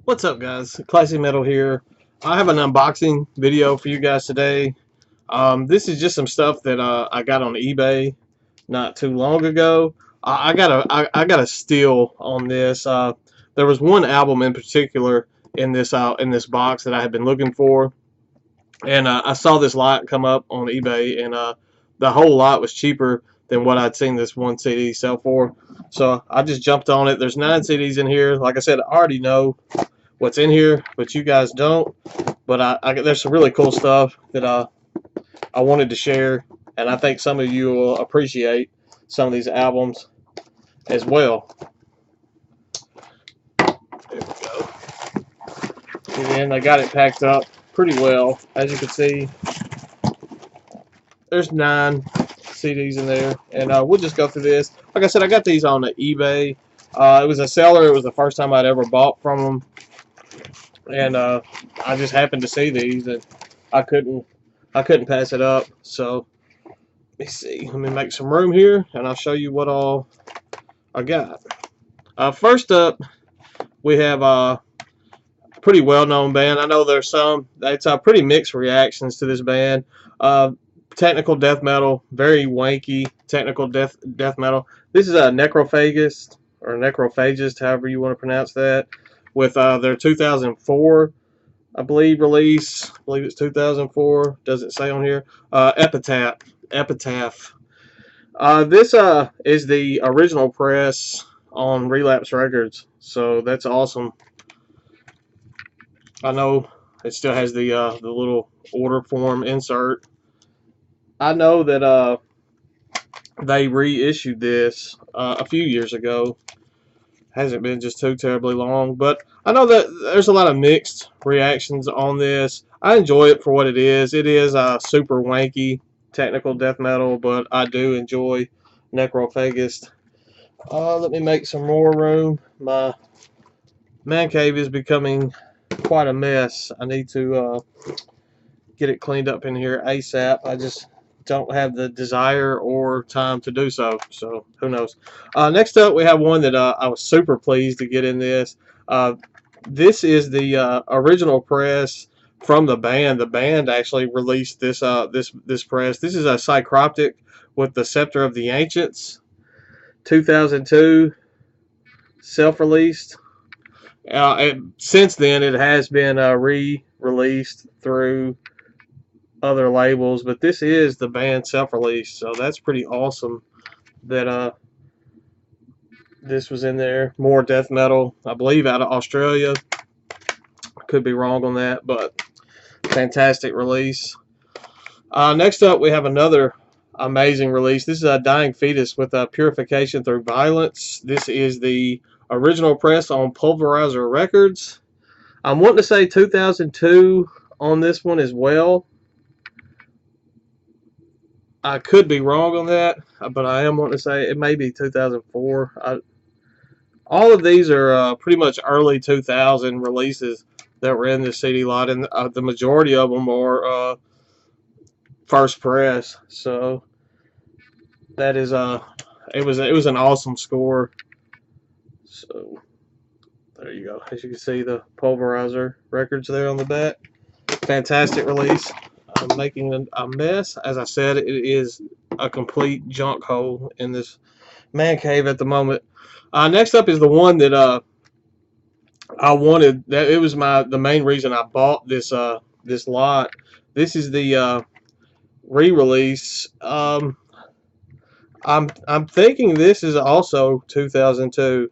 What's up, guys? Classy Metal here. I have an unboxing video for you guys today. This is just some stuff that I got on eBay not too long ago. I got a steal on this. There was one album in particular in this box that I had been looking for, and I saw this lot come up on eBay, and the whole lot was cheaper than what I'd seen this one CD sell for. So I just jumped on it. There's 9 CDs in here. Like I said, I already know what's in here, but you guys don't. But there's some really cool stuff that I wanted to share, and I think some of you will appreciate some of these albums as well. There we go. And then I got it packed up pretty well. As you can see, there's 9 CDs in there, and we'll just go through this. Like I said, I got these on eBay. It was a seller. It was the first time I'd ever bought from them. And I just happened to see these, and I couldn't pass it up. So let me see. Let me make some room here, and I'll show you what all I got. First up, we have a pretty well-known band. I know there's some. It's pretty mixed reactions to this band. Technical death metal, very wanky technical death metal. This is a Necrophagist or Necrophagist, however you want to pronounce that, with their 2004, I believe, release. I believe it's 2004. Doesn't say on here. Epitaph. This is the original press on Relapse Records, so that's awesome. I know it still has the little order form insert. I know that they reissued this a few years ago. Hasn't been just too terribly long, but I know that there's a lot of mixed reactions on this. I enjoy it for what it is. It is super wanky technical death metal, but I do enjoy Necrophagist. Let me make some more room. My man cave is becoming quite a mess. I need to get it cleaned up in here ASAP. I just don't have the desire or time to do so, so who knows. Next up, we have one that I was super pleased to get in this. This is the original press from the band. The band actually released this this press. This is a Psychroptic with the Scepter of the Ancients, 2002, self-released. Since then, it has been re-released through other labels, but this is the band self-release, so that's pretty awesome that this was in there. More death metal, I believe, out of Australia. Could be wrong on that, but fantastic release. Next up, we have another amazing release. This is a Dying Fetus with Purification Through Violence. This is the original press on Pulverizer Records. I'm wanting to say 2002 on this one as well. I could be wrong on that, but I am wanting to say it may be 2004. All of these are pretty much early 2000 releases that were in this CD lot, and the majority of them are first press. So that is it was an awesome score. So there you go. As you can see, the Pulverizer Records there on the back. Fantastic release. I'm making a mess. As I said, it is a complete junk hole in this man cave at the moment. Next up is the one that I wanted. That it was the main reason I bought this this lot. This is the re-release. I'm thinking this is also 2002.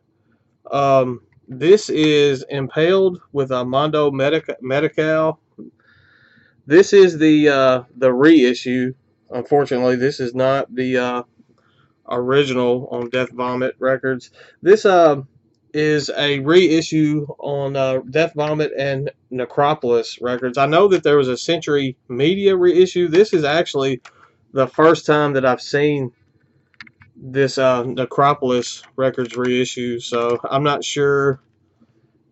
This is Impaled with a Mondo Medical. This is the reissue. Unfortunately, this is not the original on Death Vomit Records. This is a reissue on Death Vomit and Necropolis Records. I know that there was a Century Media reissue. This is actually the first time that I've seen this Necropolis Records reissue, so I'm not sure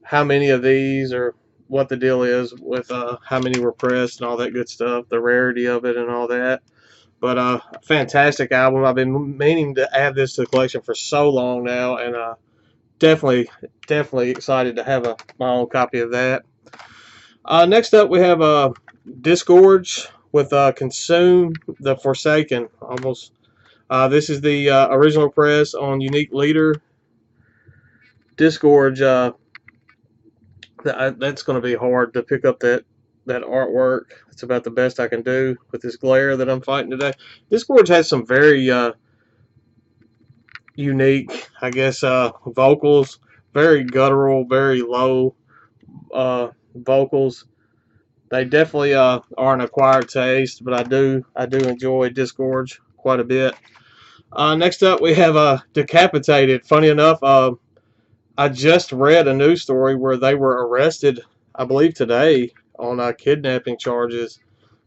how many of these or what the deal is with how many were pressed and all that good stuff, the rarity of it and all that. But fantastic album. I've been meaning to add this to the collection for so long now, and definitely excited to have my own copy of that. Next up, we have Disgorge with Consume the Forsaken. Almost. This is the original press on Unique Leader. Disgorge. That's going to be hard to pick up that artwork. It's about the best I can do with this glare that I'm fighting today. Disgorge has some very unique, I guess, vocals. Very guttural, very low vocals. They definitely are an acquired taste, but I do enjoy Disgorge quite a bit. Next up, we have Decapitated. Funny enough, I just read a news story where they were arrested, I believe today, on kidnapping charges.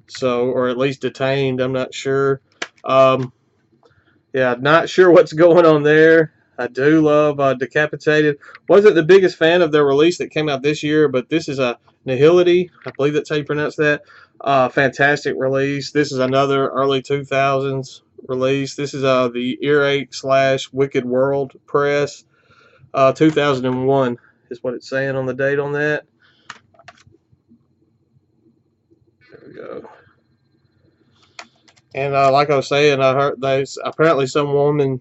So, or at least detained. I'm not sure. Yeah, not sure what's going on there. I do love Decapitated. Wasn't the biggest fan of their release that came out this year, but this is a Nihility. I believe that's how you pronounce that. Fantastic release. This is another early 2000s release. This is the Earache / Wicked World press. 2001 is what it's saying on the date on that. There we go. And like I was saying, I heard apparently some woman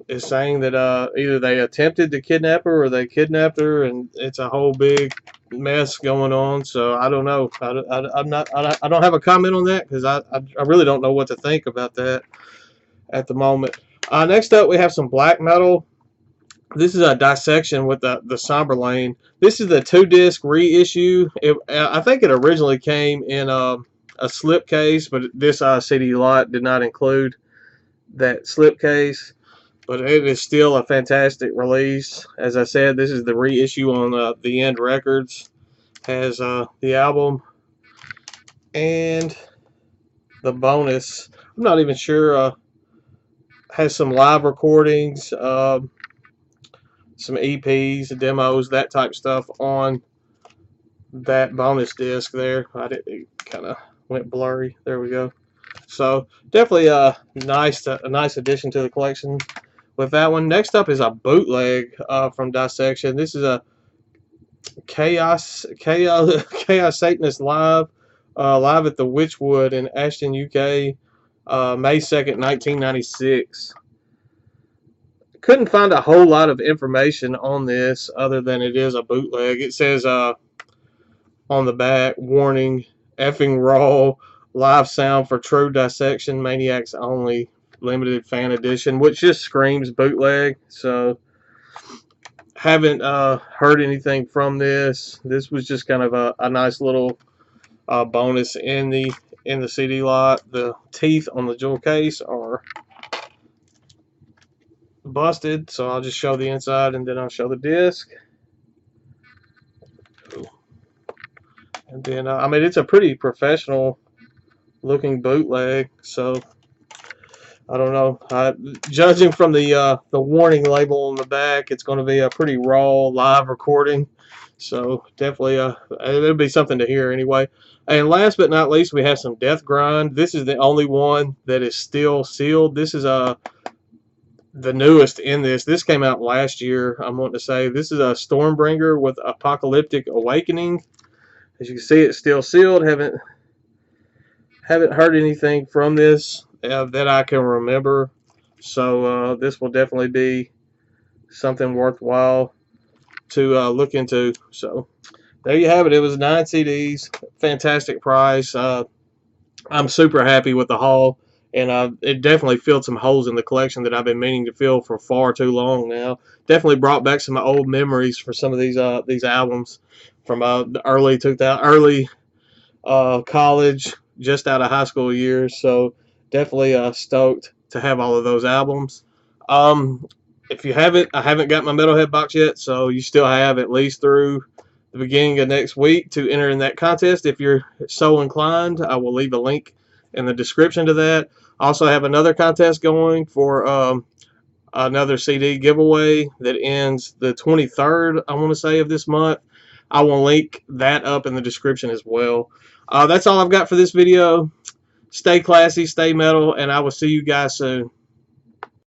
is saying that either they attempted to kidnap her or they kidnapped her, and it's a whole big mess going on. So I don't know. I don't have a comment on that because I really don't know what to think about that at the moment. Next up, we have some black metal. This is a dissection with the Somber Lane. This is the 2-disc reissue. I think it originally came in a slipcase, but this CD lot did not include that slipcase. But it is still a fantastic release. As I said, this is the reissue on the End Records. Has the album and the bonus. I'm not even sure. Has some live recordings, some EPs, demos, that type stuff on that bonus disc there. It kind of went blurry. There we go. So definitely a nice addition to the collection with that one. Next up is a bootleg from Dissection. This is a Chaos Satanist live at the Witchwood in Ashton, UK, May 2nd, 1996. Couldn't find a whole lot of information on this other than it is a bootleg. It says on the back, warning, effing raw, live sound for true dissection maniacs only, limited fan edition, which just screams bootleg. So haven't heard anything from this. This was just kind of a nice little bonus in the CD lot. The teeth on the jewel case are busted, so I'll just show the inside and then I'll show the disc. And then I mean, it's a pretty professional looking bootleg, so I don't know. Judging from the warning label on the back, it's going to be a pretty raw live recording. So definitely, it'll be something to hear anyway. And last but not least, we have some Death Grind. This is the only one that is still sealed. This is the newest in this. This came out last year. I'm wanting to say this is a Stormbringer with Apocalyptic Awakening. As you can see, it's still sealed. Haven't heard anything from this that I can remember. So this will definitely be something worthwhile to look into. So there you have it. It was 9 CDs. Fantastic price. I'm super happy with the haul. And it definitely filled some holes in the collection that I've been meaning to fill for far too long now. Definitely brought back some old memories for some of these albums from the early 2000, college, just out of high school years. So definitely stoked to have all of those albums. If you haven't, I haven't got my Metalhead box yet, so you still have at least through the beginning of next week to enter in that contest. If you're so inclined, I will leave a link in the description to that. I also have another contest going for another CD giveaway that ends the 23rd, I want to say, of this month. I will link that up in the description as well. That's all I've got for this video. Stay classy, stay metal, and I will see you guys soon.